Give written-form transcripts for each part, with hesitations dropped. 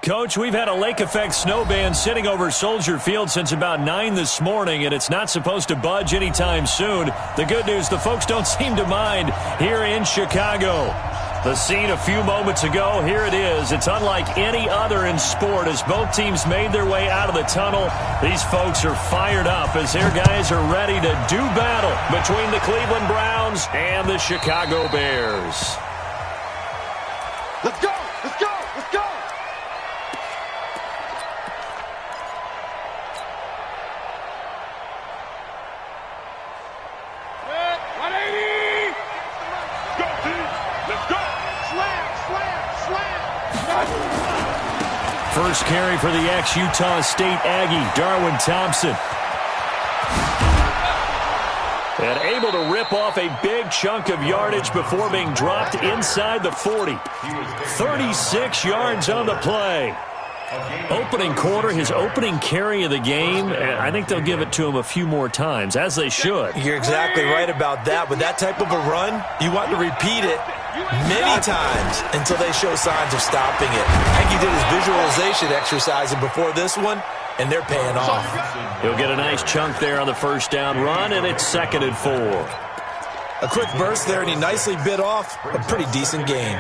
Coach. We've had a lake effect snow band sitting over Soldier Field since about 9 this morning, and it's not supposed to budge anytime soon. The good news, the folks don't seem to mind here in Chicago. The scene a few moments ago, here it is. It's unlike any other in sport as both teams made their way out of the tunnel. These folks are fired up as their guys are ready to do battle between the Cleveland Browns and the Chicago Bears. Let's go! Let's go! Let's go! Good. 180! Go, team! Let's go! Slam! Slam! Slam! First carry for the ex-Utah State Aggie, Darwin Thompson. And able to rip off a big chunk of yardage before being dropped inside the 40. 36 yards on the play. Opening quarter, his opening carry of the game, and I think they'll give it to him a few more times, as they should. You're exactly right about that. With that type of a run, you want to repeat it many times until they show signs of stopping it. Aggie did his visualization exercising before this one, and they're paying off. He'll get a nice chunk there on the first down run, and it's 2nd and 4. A quick burst there, and he nicely bit off a pretty decent gain.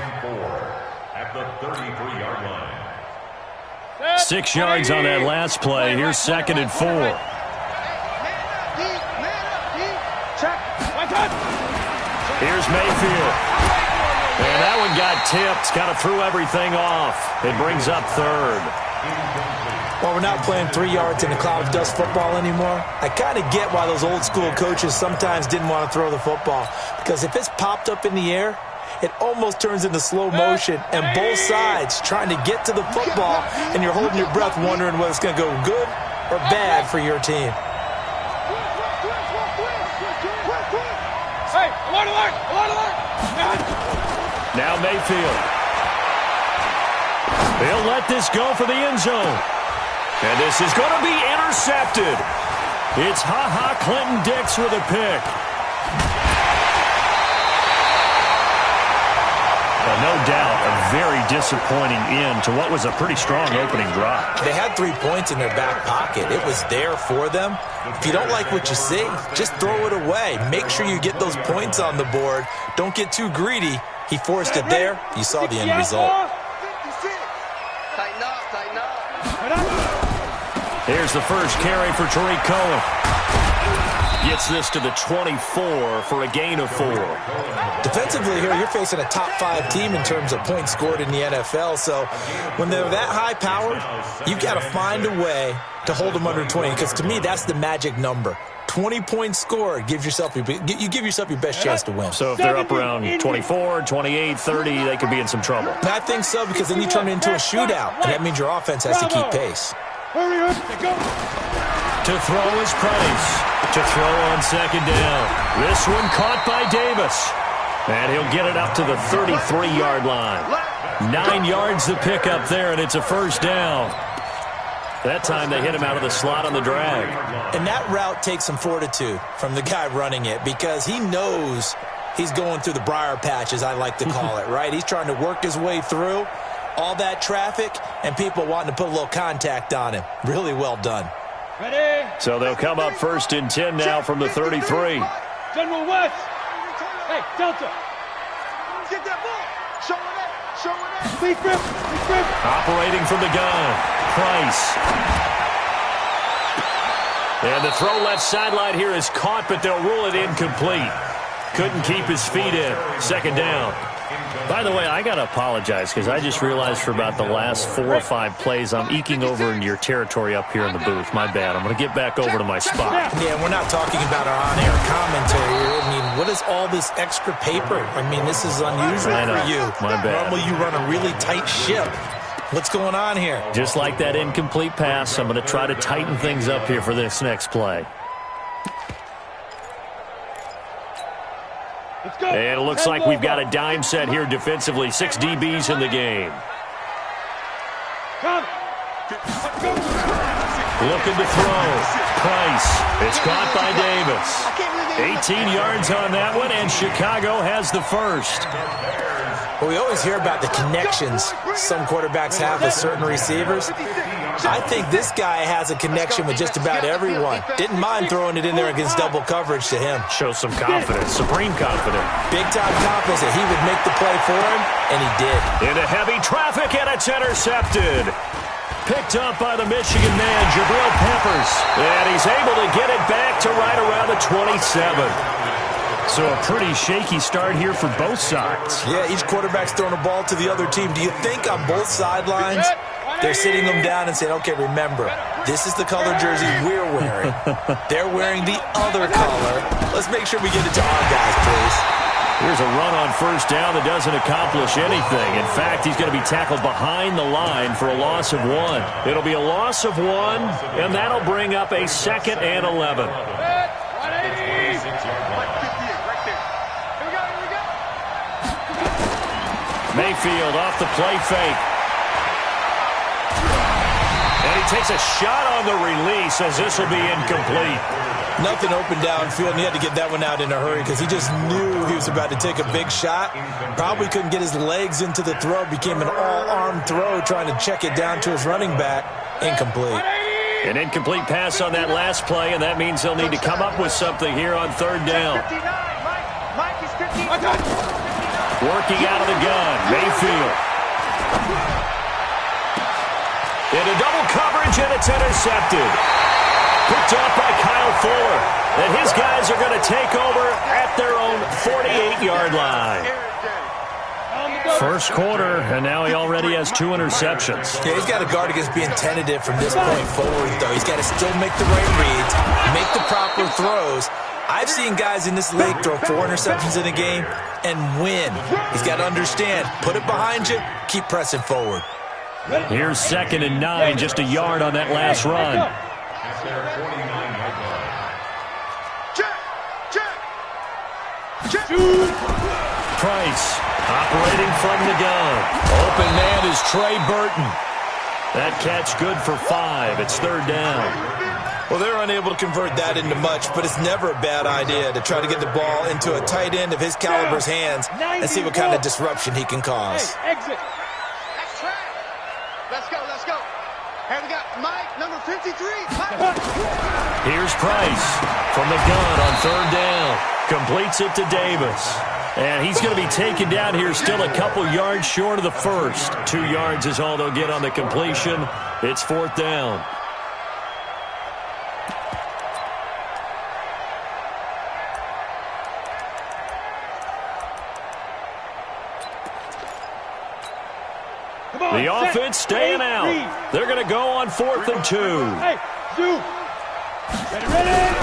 At the 33-yard line. 6 yards on that last play. Here's 2nd and 4. Here's Mayfield. And that one got tipped. Kind of threw everything off. It brings up 3rd. Well, we're not playing 3 yards in a cloud of dust football anymore. I kind of get why those old school coaches sometimes didn't want to throw the football. Because if it's popped up in the air, it almost turns into slow motion, and both sides trying to get to the football, and you're holding your breath wondering whether it's going to go good or bad for your team. Hey, alert, alert, alert, alert! Now Mayfield. He'll let this go for the end zone. And this is going to be intercepted. It's Ha-Ha Clinton-Dix with a pick. No doubt, a very disappointing end to what was a pretty strong opening drive. They had 3 points in their back pocket. It was there for them. If you don't like what you see, just throw it away. Make sure you get those points on the board. Don't get too greedy. He forced it there. You saw the end result. Tighten up, tighten up. Here's the first carry for Tariq Cohen. Gets this to the 24 for a gain of 4. Defensively here, you're facing a top 5 team in terms of points scored in the NFL. So when they're that high-powered, you've got to find a way to hold them under 20. Because to me, that's the magic number. 20 points scored, you give yourself your best chance to win. So if they're up around 24, 28, 30, they could be in some trouble. And I think so, because then you turn it into a shootout, and that means your offense has to keep pace. Hurry up, go. To throw is Price. To throw on 2nd down. This one caught by Davis. And he'll get it up to the 33-yard line. 9 yards the pickup there, and it's a first down. That time they hit him out of the slot on the drag. And that route takes some fortitude from the guy running it, because he knows he's going through the briar patch, as I like to call it, right? He's trying to work his way through all that traffic and people wanting to put a little contact on him. Really well done. Ready? So they'll come up 1st and 10 now from the 33. General West. Hey, Delta. Get that ball. Show it up. Show it up. Big grip. Big grip. Operating from the gun. Price. And the throw left sideline here is caught, but they'll rule it incomplete. Couldn't keep his feet in. 2nd down. By the way, I got to apologize because I just realized for about the last 4 or 5 plays I'm eking over into your territory up here in the booth. My bad. I'm going to get back over to my spot. Yeah, we're not talking about our on-air commentary here. I mean, what is all this extra paper? I mean, this is unusual for you. My bad. Normally you run a really tight ship. What's going on here? Just like that incomplete pass, I'm going to try to tighten things up here for this next play. And it looks like we've got a dime set here defensively. 6 DBs in the game. Looking to throw. Price. It's caught by Davis. 18 yards on that one, and Chicago has the first. Well, we always hear about the connections some quarterbacks have with certain receivers. I think this guy has a connection with just about everyone. Didn't mind throwing it in there against double coverage to him. Shows some confidence, supreme confidence. Big-time confidence that he would make the play for him, and he did. Into heavy traffic, and it's intercepted. Picked up by the Michigan man, Jabril Peppers. And he's able to get it back to right around the 27. So a pretty shaky start here for both sides. Yeah, each quarterback's throwing a ball to the other team. Do you think on both sidelines they're sitting them down and saying, okay, remember, this is the color jersey we're wearing. They're wearing the other color. Let's make sure we get it to our guys, please. Here's a run on first down that doesn't accomplish anything. In fact, he's going to be tackled behind the line for a loss of 1. It'll be a loss of 1, and that'll bring up a 2nd and 11. Mayfield off the play fake. And he takes a shot on the release as this will be incomplete. Nothing open downfield, and he had to get that one out in a hurry because he just knew he was about to take a big shot. Probably couldn't get his legs into the throw. Became an all-arm throw trying to check it down to his running back. Incomplete. An incomplete pass on that last play, and that means they'll need to come up with something here on 3rd down. Working out of the gun, Mayfield. Into double coverage, and it's intercepted. Picked up by Kyle Fuller. And his guys are going to take over at their own 48-yard line. First quarter, and now he already has 2 interceptions. Yeah, he's got to guard against being tentative from this point forward, though. He's got to still make the right reads, make the proper throws. I've seen guys in this league throw 4 interceptions in a game and win. He's got to understand, put it behind you, keep pressing forward. Here's 2nd and 9, just a yard on that last run. Price operating from the gun. Open man is Trey Burton. That catch good for 5. It's 3rd down. Well, they're unable to convert that into much, but it's never a bad idea to try to get the ball into a tight end of his caliber's hands and see what kind of disruption he can cause. Hey, exit. That's track. Let's go, let's go. Here we got Mike, number 53. Here's Price from the gun on 3rd down. Completes it to Davis. And he's going to be taken down here still a couple yards short of the first. 2 yards is all they'll get on the completion. It's 4th down. The offense staying out. They're going to go on 4th and 2. Hey, Zoo. Ready.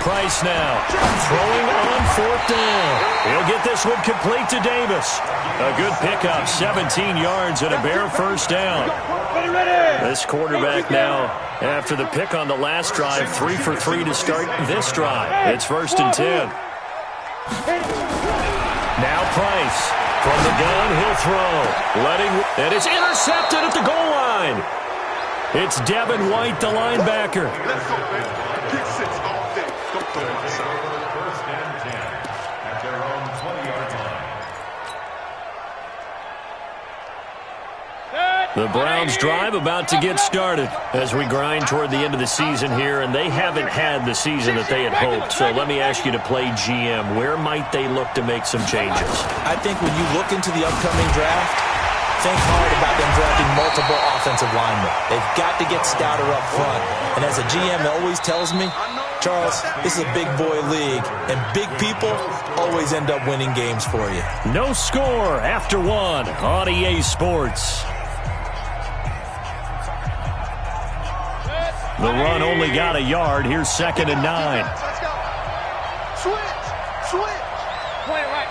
Price now throwing on 4th down. He'll get this one complete to Davis. A good pickup, 17 yards and a bare first down. This quarterback now, after the pick on the last drive, 3 for 3 to start this drive. It's 1st and 10. Now Price. From the gun, he'll throw. And it's intercepted at the goal line. It's Devin White, the linebacker. The Browns drive about to get started as we grind toward the end of the season here, and they haven't had the season that they had hoped. So let me ask you to play GM. Where might they look to make some changes? I think when you look into the upcoming draft, think hard about them drafting multiple offensive linemen. They've got to get stouter up front. And as a GM always tells me, Charles, this is a big boy league, and big people always end up winning games for you. No score after 1 on EA Sports. The run only got a yard. Here's 2nd and 9. Let's go. Switch. Point it right.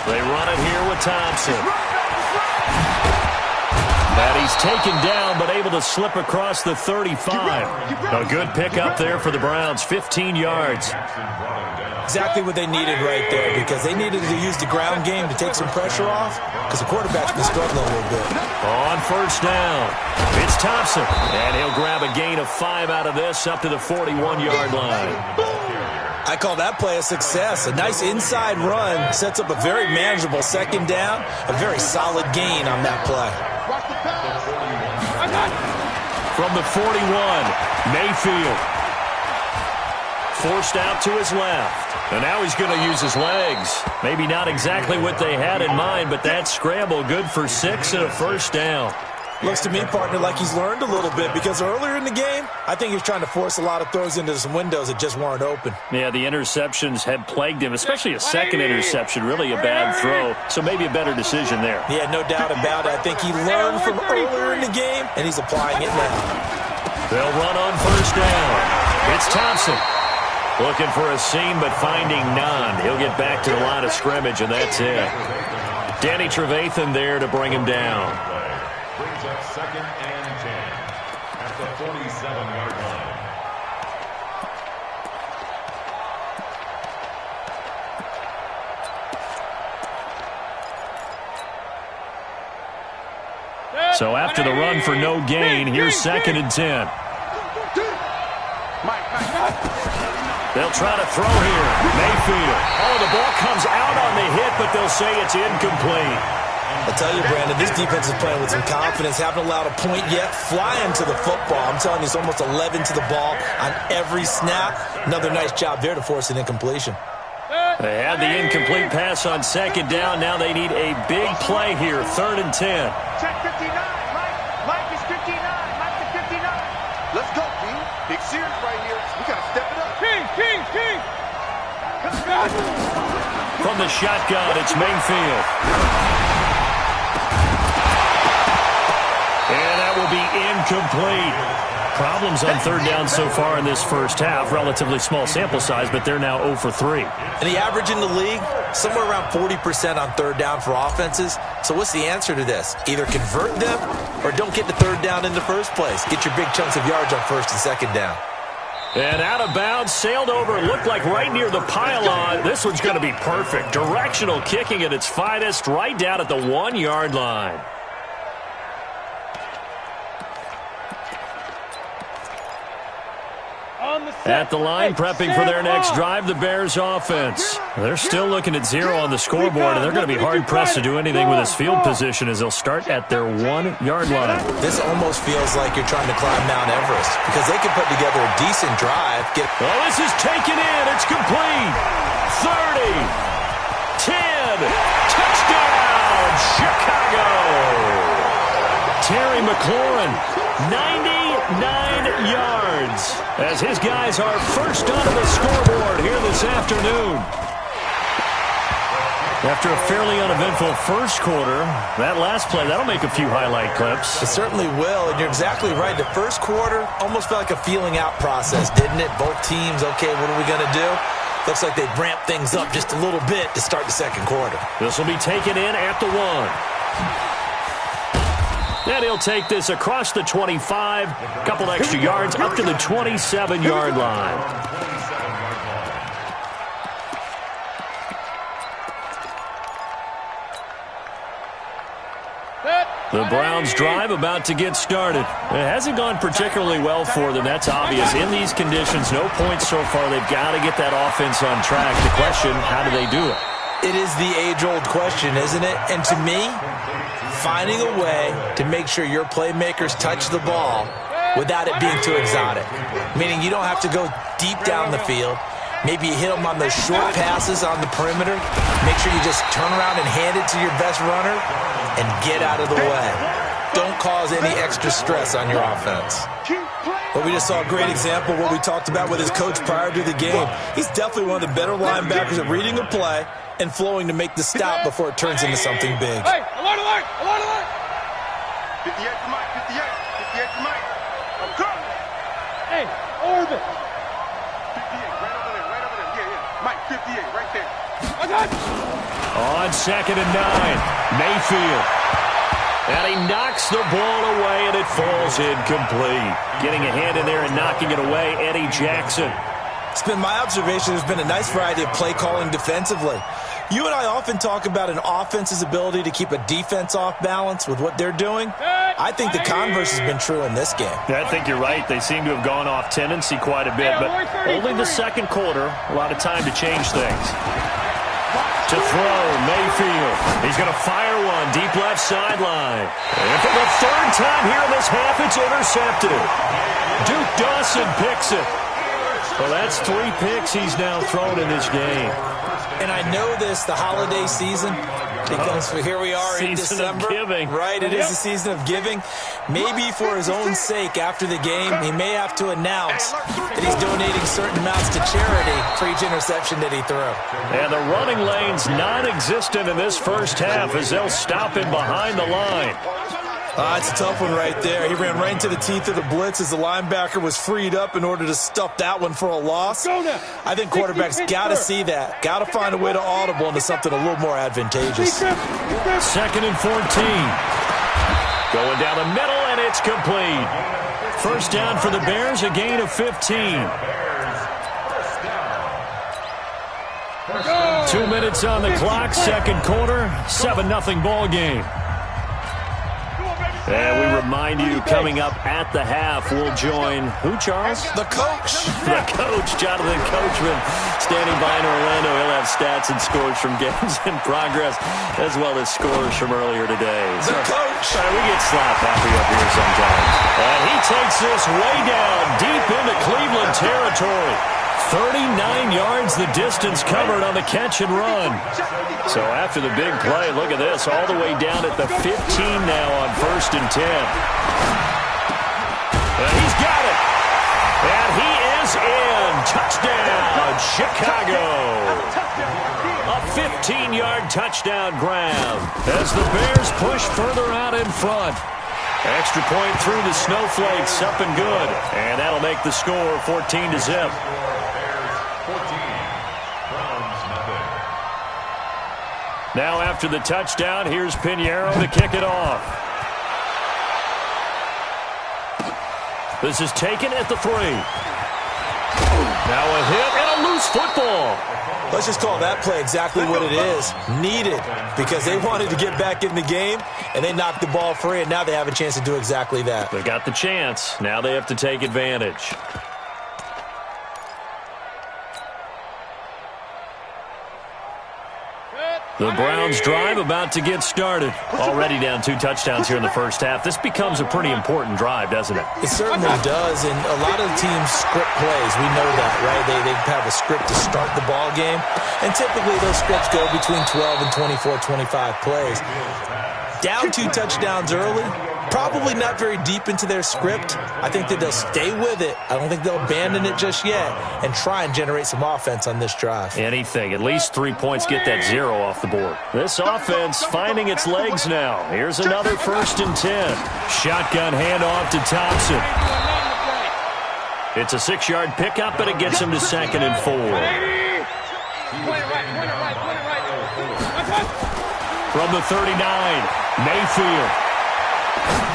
They run it here with Thompson. And he's taken down, but able to slip across the 35. A good pickup there for the Browns, 15 yards. Exactly what they needed right there, because they needed to use the ground game to take some pressure off, because the quarterback's been struggling a little bit. On 1st down, it's Thompson, and he'll grab a gain of 5 out of this up to the 41-yard line. I call that play a success. A nice inside run sets up a very manageable second down, a very solid gain on that play. From the 41, Mayfield. Forced out to his left. And now he's going to use his legs. Maybe not exactly what they had in mind, but that scramble good for 6 and a first down. Looks to me, partner, like he's learned a little bit because earlier in the game, I think he was trying to force a lot of throws into some windows that just weren't open. Yeah, the interceptions had plagued him, especially a second interception, really a bad throw, so maybe a better decision there. Yeah, no doubt about it. I think he learned from earlier in the game, and he's applying it now. They'll run on first down. It's Thompson. Looking for a seam, but finding none. He'll get back to the line of scrimmage, and that's it. Danny Trevathan there to bring him down. Brings up 2nd and 10 at the 47-yard line. So after the run for no gain, here's 2nd and 10. They'll try to throw here. Mayfield. Oh, the ball comes out on the hit, but they'll say it's incomplete. I'll tell you, Brandon, this defense is playing with some confidence. Haven't allowed a point yet. Flying to the football. I'm telling you, it's almost 11 to the ball on every snap. Another nice job there to force an incompletion. They had the incomplete pass on 2nd down. Now they need a big play here. 3rd and 10. Check 59. Mike is 59. Mike is 59. Let's go, King. Big series right here. We got to step it up. King. From the shotgun, it's Mayfield. And that will be incomplete. Problems on 3rd down so far in this first half. Relatively small sample size, but they're now 0 for 3. And the average in the league, somewhere around 40% on 3rd down for offenses. So what's the answer to this? Either convert them or don't get to 3rd down in the first place. Get your big chunks of yards on 1st and 2nd down. And out of bounds, sailed over, looked like right near the pylon. This one's going to be perfect. Directional kicking at its finest, right down at the 1-yard line. At the line, prepping for their next drive, the Bears offense. They're still looking at 0 on the scoreboard, and they're going to be hard-pressed to do anything with this field position as they'll start at their 1-yard line. This almost feels like you're trying to climb Mount Everest because they can put together a decent drive. Oh, this is taken in. It's complete. 30. 10. Touchdown, Chicago. Terry McLaurin, 99 yards, as his guys are first onto the scoreboard here this afternoon. After a fairly uneventful first quarter, that last play, that'll make a few highlight clips. It certainly will, and you're exactly right. The first quarter almost felt like a feeling out process, didn't it? Both teams, okay, what are we going to do? Looks like they ramped things up just a little bit to start the second quarter. This will be taken in at the 1. And he'll take this across the 25, a couple extra yards up to the 27-yard line. The Browns' drive about to get started. It hasn't gone particularly well for them. That's obvious. In these conditions, no points so far. They've got to get that offense on track. The question, how do they do it? It is the age-old question, isn't it? And to me, finding a way to make sure your playmakers touch the ball without it being too exotic. Meaning you don't have to go deep down the field. Maybe you hit them on those short passes on the perimeter. Make sure you just turn around and hand it to your best runner and get out of the way. Don't cause any extra stress on your offense. Well, we just saw a great example of what we talked about with his coach prior to the game. He's definitely one of the better linebackers at reading a play and flowing to make the stop before it turns into something big. Hey, alert, alert, alert, alert. 58 to Mike, 58 to Mike. I'm coming. Hey, orbit. 58, right over there, yeah. Mike, 58, right there. On 2nd and 9, Mayfield. And he knocks the ball away, and it falls incomplete. Getting a hand in there and knocking it away, Eddie Jackson. It's been my observation there's been a nice variety of play calling defensively. You and I often talk about an offense's ability to keep a defense off balance with what they're doing. I think the converse has been true in this game. Yeah, I think you're right. They seem to have gone off tendency quite a bit, but only the second quarter, a lot of time to change things. To throw, Mayfield. He's going to fire one, deep left sideline. And for the third time here in this half, it's intercepted. Duke Dawson picks it. Well, that's 3 picks he's now thrown in this game. And I know this, the holiday season, because here we are in December. Season of giving. Right, it is the season of giving. Maybe for his own sake, after the game, he may have to announce that he's donating certain amounts to charity for each interception that he threw. And the running lane's non-existent in this first half as they'll stop him behind the line. It's a tough one right there. He ran right into the teeth of the blitz as the linebacker was freed up in order to stuff that one for a loss. I think quarterbacks got to see that. Got to find a way to audible into something a little more advantageous. 2nd and 14. Going down the middle, and it's complete. First down for the Bears, a gain of 15. 2 minutes on the clock, second quarter, 7-0 ball game. And we remind you, coming up at the half, we'll join who, Charles? The coach. The coach, Jonathan Coachman, standing by in Orlando. He'll have stats and scores from games in progress, as well as scores from earlier today. The coach. We get slap happy up here sometimes. And he takes this way down, deep into Cleveland territory. 39 yards the distance covered on the catch and run. So after the big play, look at this, all the way down at the 15 now on 1st and 10. And he's got it. And he is in. Touchdown, Chicago. A 15-yard touchdown grab as the Bears push further out in front. Extra point through the snowflakes, up and good. And that'll make the score 14-0. Now after the touchdown, here's Pinheiro to kick it off. This is taken at the 3. Now a hit and a loose football. Let's just call that play exactly what it is. Needed, because they wanted to get back in the game, and they knocked the ball free, and now they have a chance to do exactly that. They got the chance. Now they have to take advantage. The Browns drive about to get started. Already down 2 touchdowns here in the first half. This becomes a pretty important drive, doesn't it? It certainly does, and a lot of the teams script plays. We know that, right? They have a script to start the ball game, and typically those scripts go between 12 and 24, 25 plays. Down 2 touchdowns early, probably not very deep into their script. I think that they'll stay with it. I don't think they'll abandon it just yet and try and generate some offense on this drive. Anything. At least 3 points, get that 0 off the board. This offense finding its legs now. Here's another 1st and 10. Shotgun handoff to Thompson. It's a 6-yard pickup, but it gets him to 2nd and 4. From the 39, Mayfield.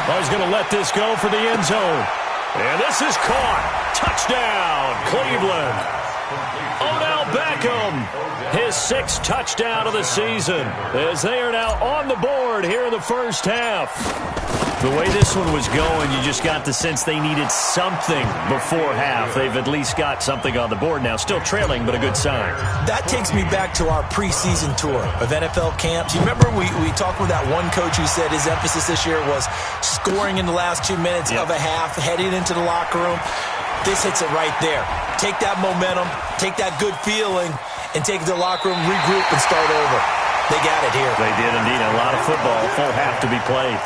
Oh, he's going to let this go for the end zone. And this is caught. Touchdown, Cleveland. Odell Beckham, his 6th touchdown of the season, as they are now on the board here in the first half. The way this one was going, you just got the sense they needed something before half. They've at least got something on the board now. Still trailing, but a good sign. That takes me back to our preseason tour of NFL camps. You remember we talked with that one coach who said his emphasis this year was scoring in the last 2 minutes of a half, heading into the locker room. This hits it right there. Take that momentum, take that good feeling, and take it to the locker room, regroup, and start over. They got it here. They did indeed. A lot of football, full half to be played.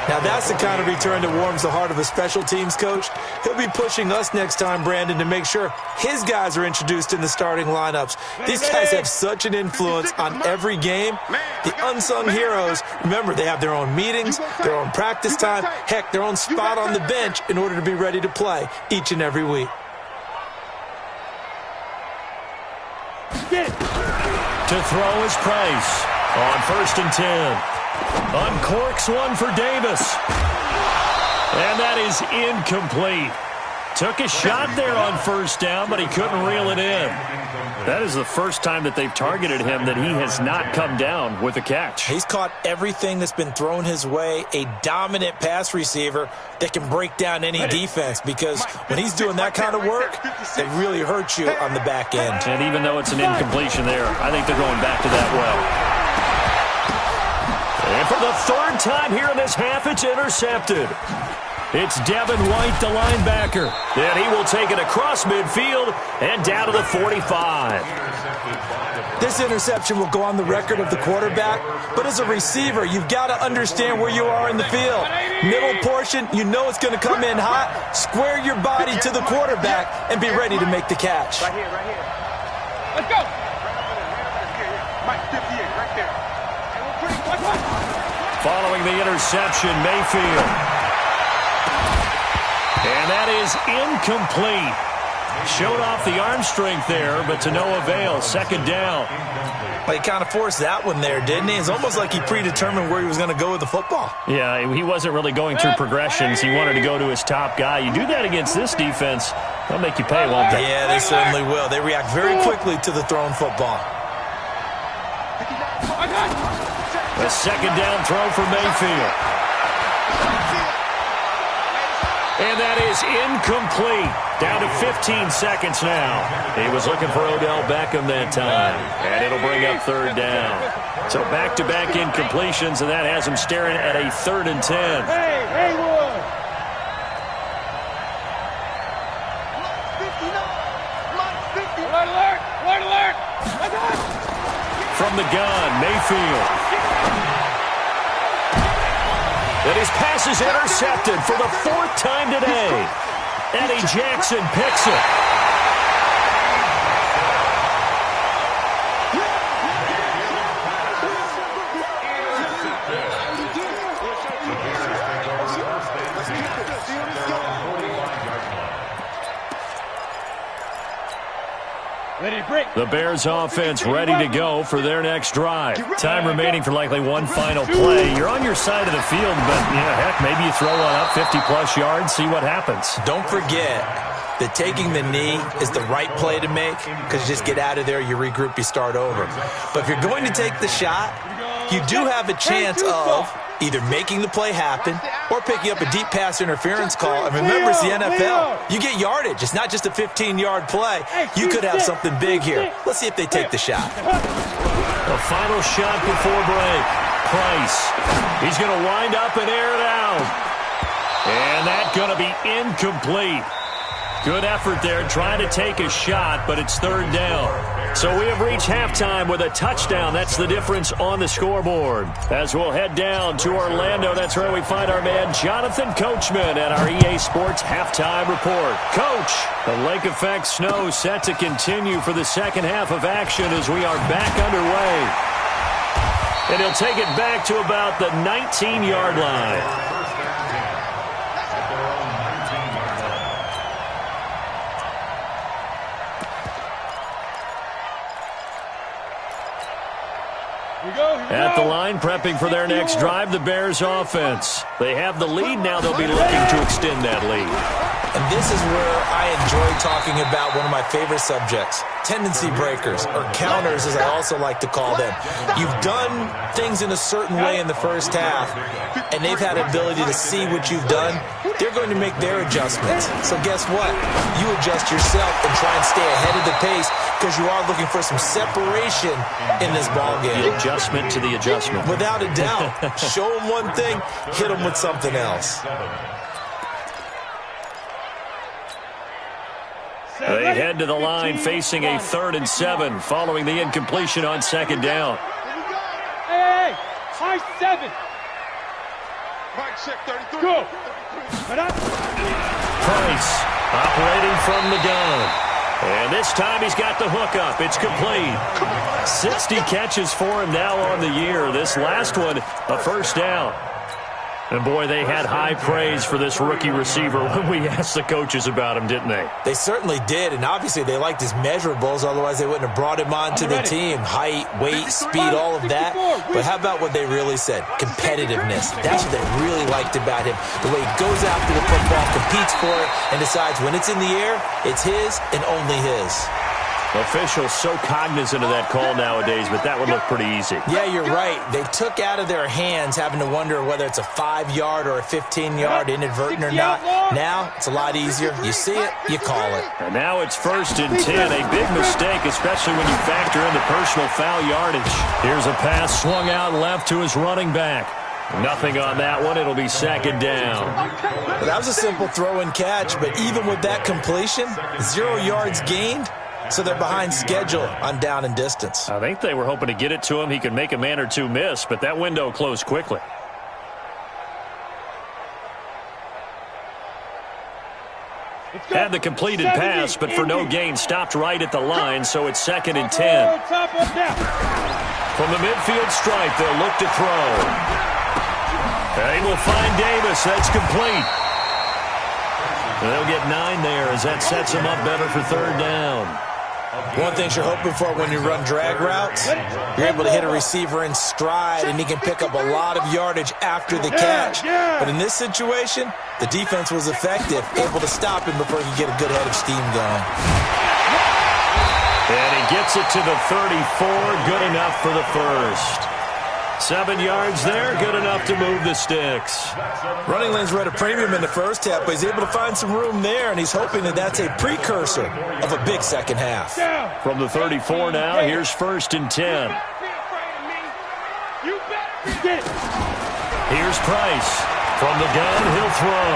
Now, that's the kind of return that warms the heart of a special teams coach. He'll be pushing us next time, Brandon, to make sure his guys are introduced in the starting lineups. These guys have such an influence on every game. The unsung heroes, remember, they have their own meetings, their own practice time, heck, their own spot on the bench in order to be ready to play each and every week. To throw is Price on 1st and 10. Uncorks one for Davis. And that is incomplete. Took a shot there on first down, but he couldn't reel it in. That is the first time that they've targeted him that he has not come down with a catch. He's caught everything that's been thrown his way, a dominant pass receiver that can break down any defense, because when he's doing that kind of work, it really hurts you on the back end. And even though it's an incompletion there, I think they're going back to that well. And for the third time here in this half, it's intercepted. It's Devin White, the linebacker. And he will take it across midfield and down to the 45. This interception will go on the record of the quarterback, but as a receiver, you've got to understand where you are in the field. Middle portion, you know it's going to come in hot. Square your body to the quarterback and be ready to make the catch. Right here, right here. Let's go. Mike, 58, right there. Following the interception, Mayfield. And that is incomplete. Showed off the arm strength there, but to no avail. Second down. Well, he kind of forced that one there, didn't he? It's almost like he predetermined where he was going to go with the football. Yeah, he wasn't really going through progressions. He wanted to go to his top guy. You do that against this defense, they'll make you pay, won't they? Yeah, they certainly will. They react very quickly to the thrown football. A second down throw for Mayfield. And that is incomplete. Down to 15 seconds now. He was looking for Odell Beckham that time. And it'll bring up third down. So back-to-back incompletions, and that has him staring at a 3rd and 10. Hey, Haywood! Alert! Alert! From the gun, Mayfield. And his pass is intercepted for the 4th time today. Eddie Jackson picks it. The Bears offense ready to go for their next drive. Time remaining for likely one final play. You're on your side of the field, but heck, maybe you throw one up 50-plus yards, see what happens. Don't forget that taking the knee is the right play to make, because you just get out of there, you regroup, you start over. But if you're going to take the shot, you do have a chance of either making the play happen or picking up a deep pass interference call. And remember, it's the NFL. You get yardage. It's not just a 15-yard play. You could have something big here. Let's see if they take the shot. The final shot before break. Price. He's going to wind up and air it out. And that's going to be incomplete. Good effort there trying to take a shot, but it's 3rd down. So we have reached halftime with a touchdown. That's the difference on the scoreboard. As we'll head down to Orlando, that's where we find our man Jonathan Coachman at our EA Sports Halftime Report. Coach, the lake effect snow set to continue for the second half of action as we are back underway. And he'll take it back to about the 19-yard line. At the line, prepping for their next drive, the Bears offense. They have the lead. Now they'll be looking to extend that lead. And this is where I enjoy talking about one of my favorite subjects, tendency breakers, or counters as I also like to call them. You've done things in a certain way in the first half, and they've had an ability to see what you've done. They're going to make their adjustments. So guess what? You adjust yourself and try and stay ahead of the pace, because you are looking for some separation in this ballgame. The adjustment to the adjustment. Without a doubt. Show them one thing, hit them with something else. They head to the line facing a 3rd and 7 following the incompletion on 2nd down. Hey, high 7. Mike, check 33. Go. Price operating from the gun. And this time he's got the hook up. It's complete. 60 catches for him now on the year. This last one, a 1st down. And, boy, they had high praise for this rookie receiver when we asked the coaches about him, didn't they? They certainly did, and obviously they liked his measurables. Otherwise, they wouldn't have brought him on to the team. Height, weight, speed, all of that. But how about what they really said? Competitiveness. That's what they really liked about him. The way he goes after the football, competes for it, and decides when it's in the air, it's his and only his. Officials so cognizant of that call nowadays, but that would look pretty easy. Yeah, you're right. They took out of their hands having to wonder whether it's a 5-yard or a 15-yard inadvertent or not. Now, it's a lot easier. You see it, you call it. And now it's 1st and 10. A big mistake, especially when you factor in the personal foul yardage. Here's a pass swung out left to his running back. Nothing on that one. It'll be 2nd down. Well, that was a simple throw and catch, but even with that completion, 0 yards gained. So they're behind schedule on down and distance. I think they were hoping to get it to him. He could make a man or two miss, but that window closed quickly. Had the completed pass, but for no gain, stopped right at the line, so it's 2nd and 10. From the midfield stripe, they'll look to throw. They will find Davis. That's complete. They'll get 9 there as that sets them up better for 3rd down. One thing you're hoping for when you run drag routes, you're able to hit a receiver in stride, and he can pick up a lot of yardage after the catch. But in this situation, the defense was effective, able to stop him before he could get a good head of steam going. And he gets it to the 34, good enough for the first. 7 yards there, good enough to move the sticks. Running lanes were at a premium in the first half, but he's able to find some room there, and he's hoping that that's a precursor of a big second half. From the 34 now, here's 1st and 10. Here's Price. From the gun, he'll throw.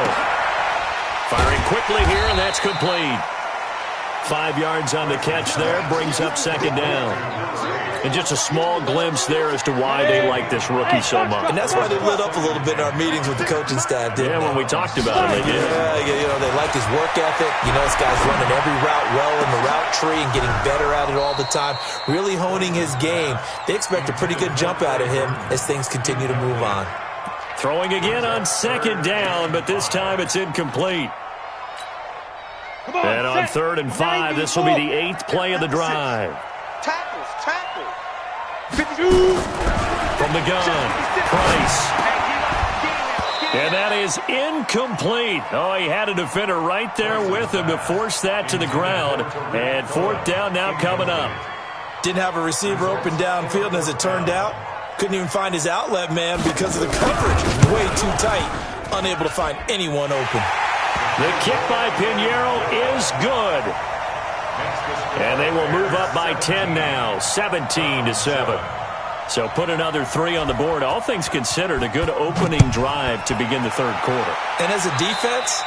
Firing quickly here, and that's complete. 5 yards on the catch there, brings up 2nd down. And just a small glimpse there as to why they like this rookie so much. And that's why they lit up a little bit in our meetings with the coaching staff, didn't they? When we talked about it, they did. Yeah, they like his work ethic. This guy's running every route well in the route tree and getting better at it all the time, really honing his game. They expect a pretty good jump out of him as things continue to move on. Throwing again on 2nd down, but this time it's incomplete. And on 3rd and 5, this will be the 8th play of the drive. Tackle. From the gun, Price. And that is incomplete. Oh, he had a defender right there with him to force that to the ground. And 4th down now coming up. Didn't have a receiver open downfield, and as it turned out, couldn't even find his outlet man because of the coverage. Way too tight. Unable to find anyone open. The kick by Pinheiro is good. And they will move up by 10 now, 17-7. So put another 3 on the board. All things considered, a good opening drive to begin the 3rd quarter. And as a defense,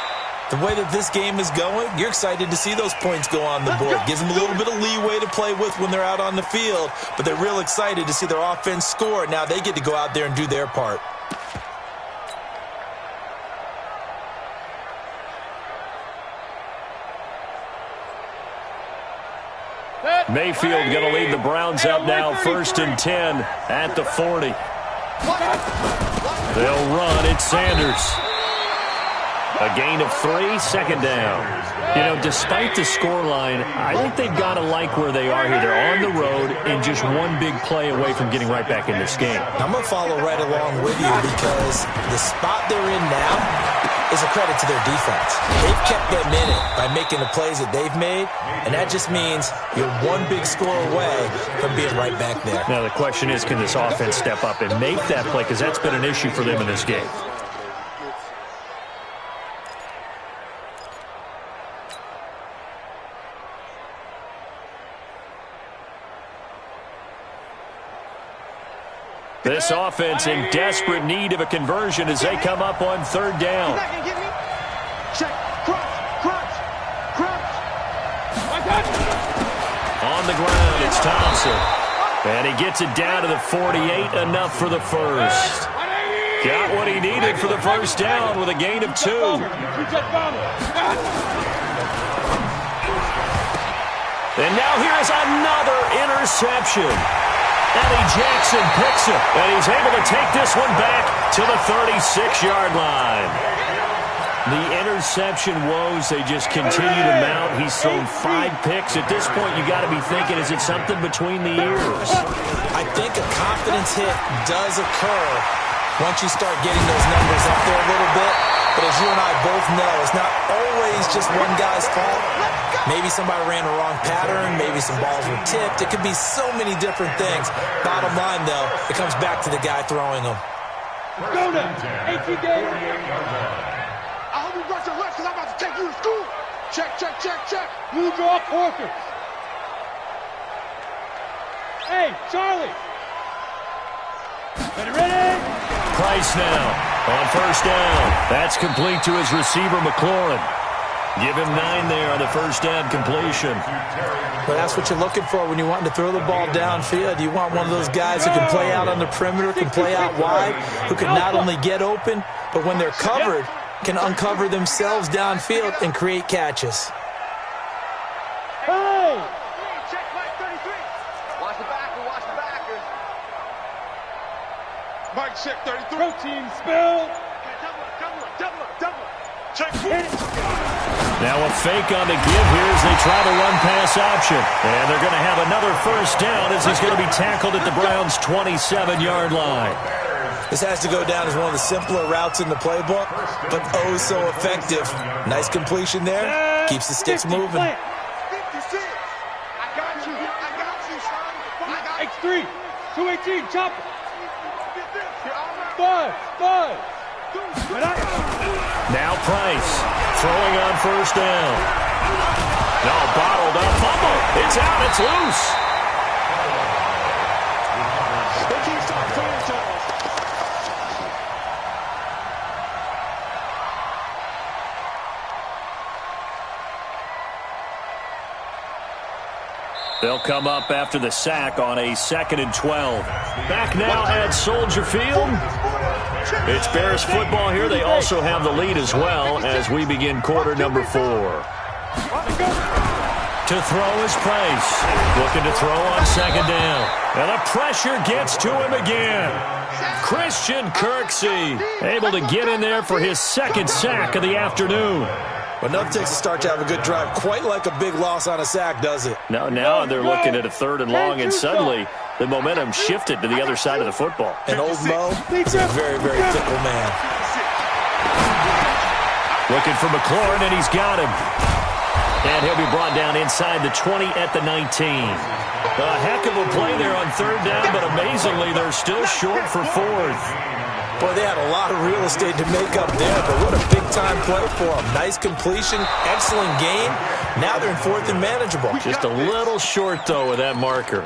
the way that this game is going, you're excited to see those points go on the board. Gives them a little bit of leeway to play with when they're out on the field, but they're real excited to see their offense score. Now they get to go out there and do their part. Mayfield going to lead the Browns up now, 1st and 10 at the 40. They'll run. It's Sanders. A gain of 3, 2nd down. Despite the scoreline, I think they've got to like where they are here. They're on the road and just one big play away from getting right back in this game. I'm going to follow right along with you because the spot they're in now is a credit to their defense. They've kept them in it by making the plays that they've made, and that just means you're one big score away from being right back there. Now the question is, can this offense step up and make that play? Because that's been an issue for them in this game. This offense in desperate need of a conversion as they come up on 3rd down. On the ground, it's Thompson. And he gets it down to the 48, enough for the first. Got what he needed for the 1st down with a gain of 2. And now here's another interception. Eddie Jackson picks it, and he's able to take this one back to the 36-yard line. The interception woes, they just continue to mount. He's thrown 5 picks. At this point, you got to be thinking, is it something between the ears? I think a confidence hit does occur once you start getting those numbers up there a little bit. But as you and I both know, it's not always just one guy's fault. Maybe somebody ran the wrong pattern. Maybe some balls were tipped. It could be so many different things. Bottom line, though, it comes back to the guy throwing them. Go now. 18 days. I hope you brush your lips because I'm about to take you to school. Check, check, check, check. Move your quarters. Hey, Charlie. Ready? Price now on first down. That's complete to his receiver, McLaurin. Give him 9 there on the first down completion. But that's what you're looking for when you want to throw the ball downfield. You want one of those guys who can play out on the perimeter, can play out wide, who can not only get open, but when they're covered, can uncover themselves downfield and create catches. Hey! Check Mike 33. Watch the backer, watch the backer. Mike check 33. Protein spill. Double. Check. Now a fake on the give here as they try the run-pass option. And they're going to have another first down as he's going to be tackled at the Browns' 27-yard line. This has to go down as one of the simpler routes in the playbook, but oh so effective. Nice completion there. Keeps the sticks moving. 56. I got you, son. X3, 218, chop it. 5. Now Price throwing on first down. No, bottled up, fumble. It's out, it's loose. They'll come up after the sack on a 2nd and 12. Back now at Soldier Field. It's Bears football here. They also have the lead as well as we begin quarter number 4. To throw is Price. Looking to throw on 2nd down. And the pressure gets to him again. Christian Kirksey able to get in there for his 2nd sack of the afternoon. But nothing takes a start to have a good drive quite like a big loss on a sack, does it? Now they're looking at a 3rd and long, and suddenly the momentum shifted to the other side of the football. And old Mo is a very, very fickle man. Looking for McLaurin, and he's got him. And he'll be brought down inside the 20 at the 19. A heck of a play there on 3rd down, but amazingly, they're still short for 4th. Boy, they had a lot of real estate to make up there, but what a big-time play for them. Nice completion, excellent game. Now they're in 4th and manageable. Just a little short, though, with that marker.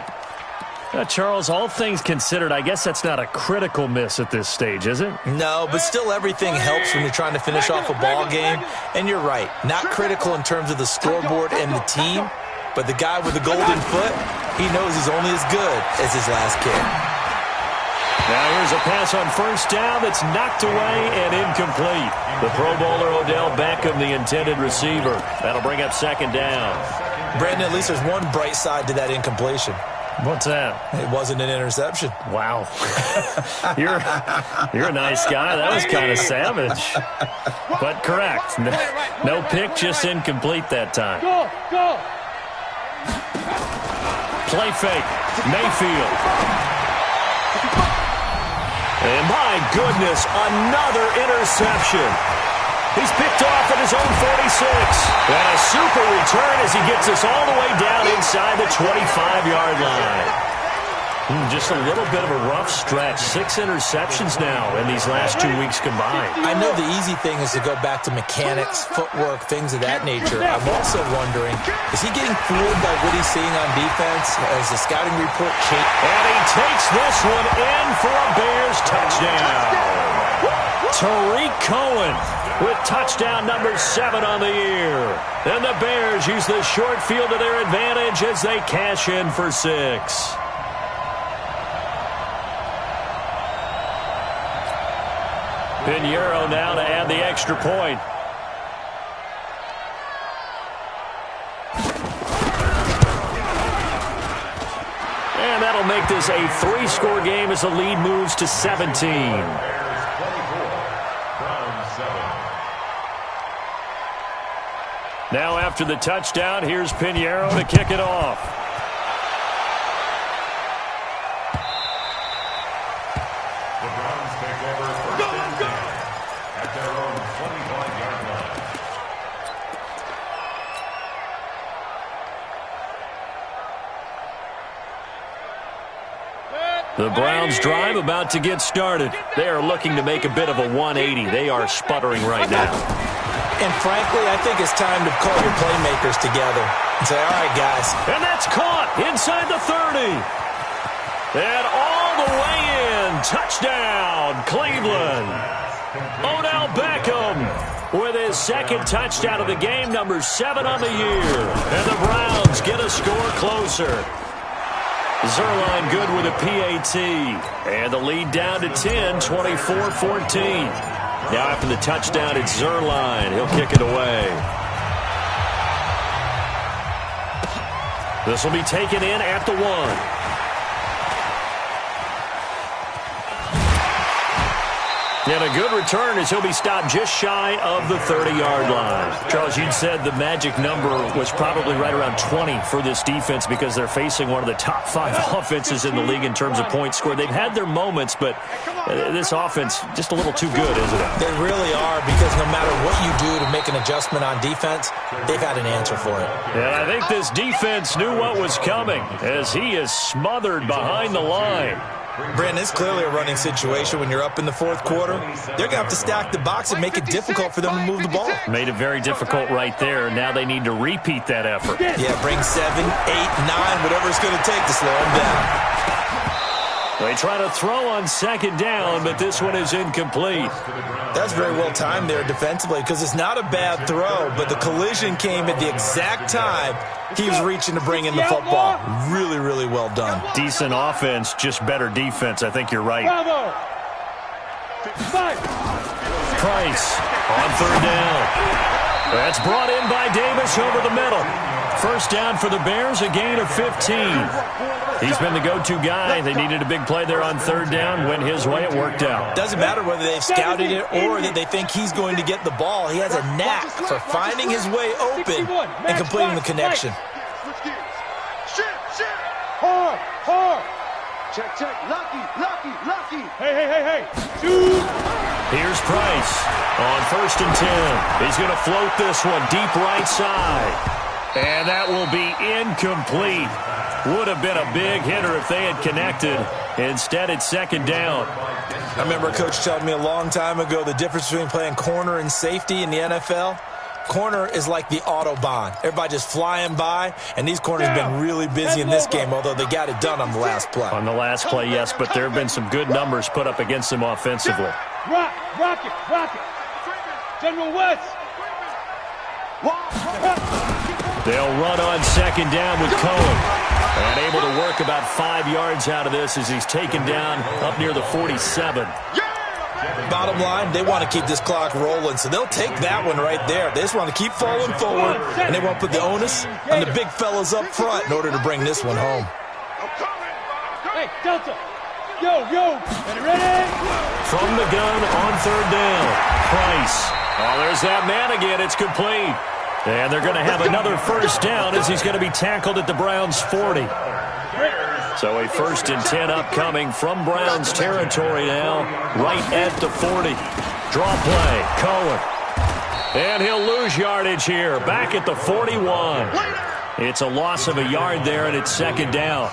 Charles, all things considered, I guess that's not a critical miss at this stage, is it? No, but still everything helps when you're trying to finish off a ball game. And you're right, not critical in terms of the scoreboard and the team, but the guy with the golden foot, he knows he's only as good as his last kick. Now here's a pass on first down that's knocked away and incomplete. The Pro Bowler Odell Beckham, the intended receiver. That'll bring up 2nd down. Brandon, at least there's one bright side to that incompletion. What's that? It wasn't an interception. Wow. You're a nice guy. That was kind of savage. But correct. No pick, just incomplete that time. Go. Play fake. Mayfield. And my goodness, another interception. He's picked off at his own 46. And a super return as he gets us all the way down inside the 25-yard line. Just a little bit of a rough stretch. 6 interceptions now in these last 2 weeks combined. I know the easy thing is to go back to mechanics, footwork, things of that nature. I'm also wondering, is he getting fooled by what he's seeing on defense? Has the scouting report changed? And he takes this one in for a Bears touchdown. Tariq Cohen with touchdown number 7 on the year. And the Bears use the short field to their advantage as they cash in for 6. Pinheiro now to add the extra point. And that'll make this a 3-score game as the lead moves to 17. Now after the touchdown, here's Pinheiro to kick it off. The Browns take over first and 10 at their own 25-yard line. The Browns drive about to get started. They are looking to make a bit of a 180. They are sputtering right now. And frankly, I think it's time to call your playmakers together and say, all right, guys. And that's caught inside the 30. And all the way in. Touchdown, Cleveland. Odell Beckham with his second touchdown of the game, number 7 on the year. And the Browns get a score closer. Zuerlein good with a PAT. And the lead down to 10, 24-14. Now after the touchdown, it's Zuerlein. He'll kick it away. This will be taken in at the 1. And a good return as he'll be stopped just shy of the 30-yard line. Charles, you'd said the magic number was probably right around 20 for this defense because they're facing one of the top 5 offenses in the league in terms of points scored. They've had their moments, but this offense just a little too good, isn't it? They really are, because no matter what you do to make an adjustment on defense, they've had an answer for it. And I think this defense knew what was coming as he is smothered behind the line. Brandon, it's clearly a running situation when you're up in the fourth quarter. They're going to have to stack the box and make it difficult for them to move the ball. Made it very difficult right there. Now they need to repeat that effort. Yeah, bring 7, 8, 9, whatever it's going to take to slow them down. They try to throw on second down, but this one is incomplete. That's very well timed there defensively, because it's not a bad throw, but the collision came at the exact time he was reaching to bring in the football. Really, really well done. Decent offense, just better defense. I think you're right. Price on third down. That's brought in by Davis over the middle. First down for the Bears, a gain of 15. He's been the go-to guy. They needed a big play there on third down. Went his way, it worked out. Doesn't matter whether they've scouted it or that they think he's going to get the ball. He has a knack for finding his way open and completing the connection. Hard. Check. Lucky. Hey. Shoot. Here's Price on first and 10. He's going to float this one deep right side. And that will be incomplete. Would have been a big hitter if they had connected. Instead, it's second down. I remember a coach telling me a long time ago the difference between playing corner and safety in the NFL. Corner is like the Autobahn. Everybody just flying by, and these corners have been really busy in this game, although they got it done on the last play. On the last play, yes, but there have been some good numbers put up against them offensively. Rock it. General West. They'll run on second down with Cohen. And able to work about 5 yards out of this as he's taken down up near the 47. Bottom line, they want to keep this clock rolling, so they'll take that one right there. They just want to keep falling forward, and they won't put the onus on the big fellas up front in order to bring this one home. Hey, Delta. Yo. Ready? From the gun on third down. Price. Oh, there's that man again. It's complete. And they're going to have another first down as he's going to be tackled at the Browns' 40. So a first and 10 upcoming from Browns territory now, right at the 40. Draw play, Cohen. And he'll lose yardage here, back at the 41. It's a loss of a yard there, and it's second down.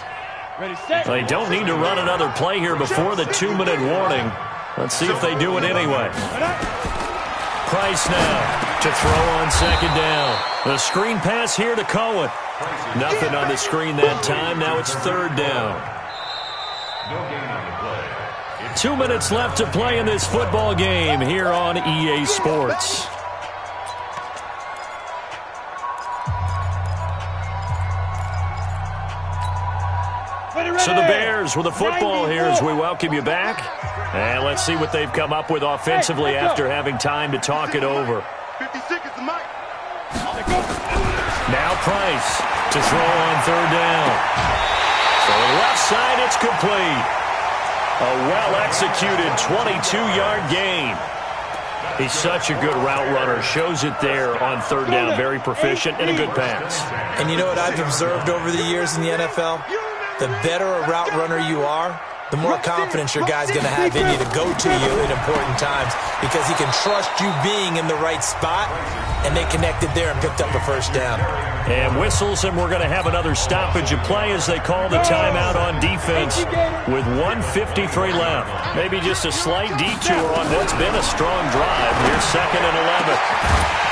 They don't need to run another play here before the 2-minute warning. Let's see if they do it anyway. Price now to throw on second down. The screen pass here to Cohen. Nothing on the screen that time. Now it's third down. 2 minutes left to play in this football game here on EA Sports. So the Bears with the football here as we welcome you back. And let's see what they've come up with offensively after having time to talk it over. 56 is the mic. Now Price to throw on third down. So the left side, it's complete. A well-executed 22-yard gain. He's such a good route runner. Shows it there on third down. Very proficient and a good pass. And you know what I've observed over the years in the NFL? The better a route runner you are, the more confidence your guy's going to have in you to go to you in important times because he can trust you being in the right spot, and they connected there and picked up a first down. And whistles, and we're going to have another stoppage of play as they call the timeout on defense with 1:53 left. Maybe just a slight detour on what's been a strong drive. Here's 2nd and 11.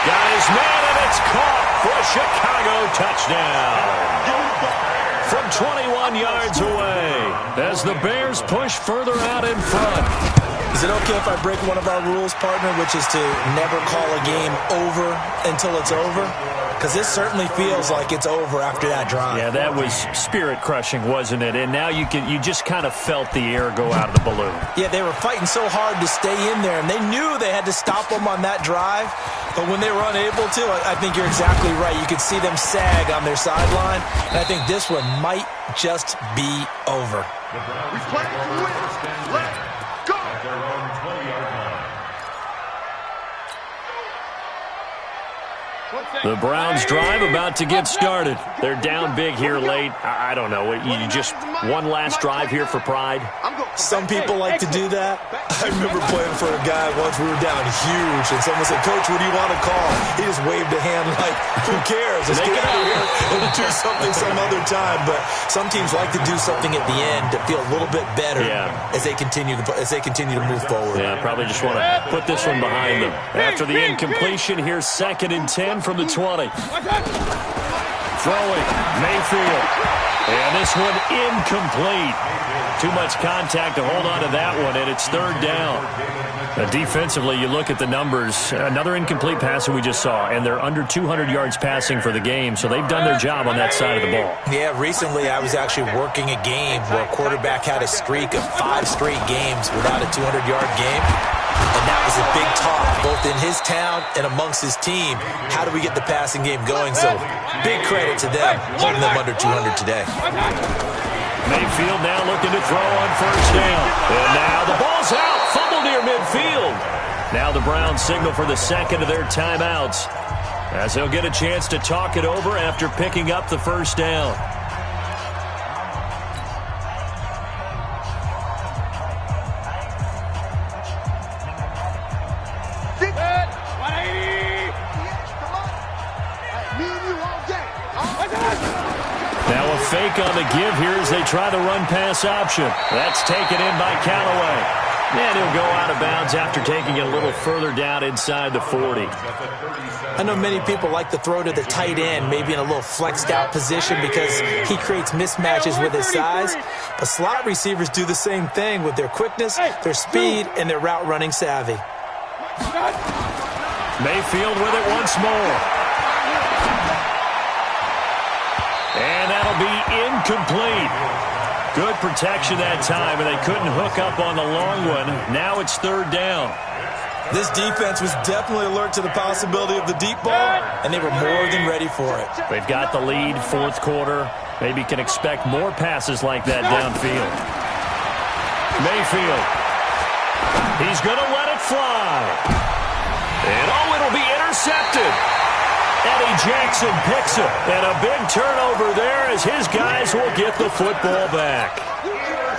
Got his man, and it's caught for a Chicago touchdown. From 21 yards away as the Bears push further out in front. Is it okay if I break one of our rules, partner, which is to never call a game over until it's over? Because this certainly feels like it's over after that drive. Yeah, that was spirit-crushing, wasn't it? And now you just kind of felt the air go out of the balloon. Yeah, they were fighting so hard to stay in there, and they knew they had to stop them on that drive. But when they were unable to, I think you're exactly right. You could see them sag on their sideline, and I think this one might just be over. We play to win. Let's go. At their own 20-yard line. The Browns drive about to get started. They're down big here late. I don't know. You just one last drive here for pride? Some people like to do that. I remember playing for a guy once. We were down huge, and someone said, "Coach, what do you want to call?" He just waved a hand like, "Who cares? Let's get out of here and do something some other time." But some teams like to do something at the end to feel a little bit better as they continue to move forward. Yeah, probably just want to put this one behind them. After the incompletion, here's 2nd and 10 from the 20. Throwing, Mayfield. And this one incomplete. Too much contact to hold on to that one, and it's 3rd down. Defensively, you look at the numbers. Another incomplete pass that we just saw, and they're under 200 yards passing for the game, so they've done their job on that side of the ball. Yeah, recently I was actually working a game where a quarterback had a streak of 5 straight games without a 200-yard game. And that was a big talk, both in his town and amongst his team. How do we get the passing game going? So big credit to them, holding them under 200 today. Mayfield now looking to throw on 1st down. And now the ball's out. Fumble near midfield. Now the Browns signal for the 2nd of their timeouts as they'll get a chance to talk it over after picking up the 1st down. Now a fake on the give here as they try the run-pass option. That's taken in by Callaway. And he'll go out of bounds after taking it a little further down inside the 40. I know many people like to throw to the tight end, maybe in a little flexed out position because he creates mismatches with his size. But slot receivers do the same thing with their quickness, their speed, and their route running savvy. Mayfield with it once more. And that'll be incomplete. Good protection that time, and they couldn't hook up on the long one. Now it's 3rd down. This defense was definitely alert to the possibility of the deep ball, and they were more than ready for it. They've got the lead, 4th quarter. Maybe can expect more passes like that downfield. Mayfield. He's going to let it fly. And it'll be intercepted. Eddie Jackson picks it, and a big turnover there as his guys will get the football back.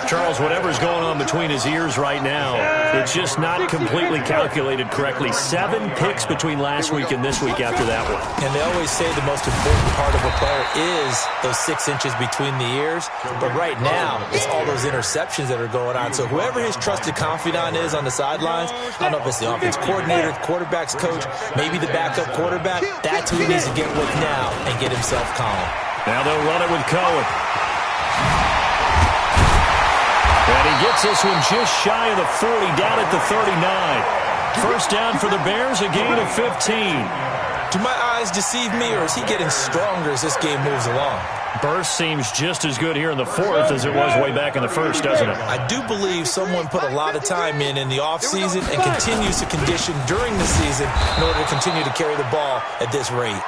Charles, whatever's going on between his ears right now, it's just not completely calculated correctly. 7 picks between last week and this week after that one. And they always say the most important part of a player is those 6 inches between the ears. But right now, it's all those interceptions that are going on. So whoever his trusted confidant is on the sidelines, I don't know if it's the offense coordinator, the quarterback's coach, maybe the backup quarterback, that's who he needs to get with now and get himself calm. Now they'll run it with Cohen. And he gets this one just shy of the 40, down at the 39. 1st down for the Bears, a gain of 15. Do my eyes deceive me, or is he getting stronger as this game moves along? Burst seems just as good here in the 4th as it was way back in the 1st, doesn't it? I do believe someone put a lot of time in the offseason and continues to condition during the season in order to continue to carry the ball at this rate.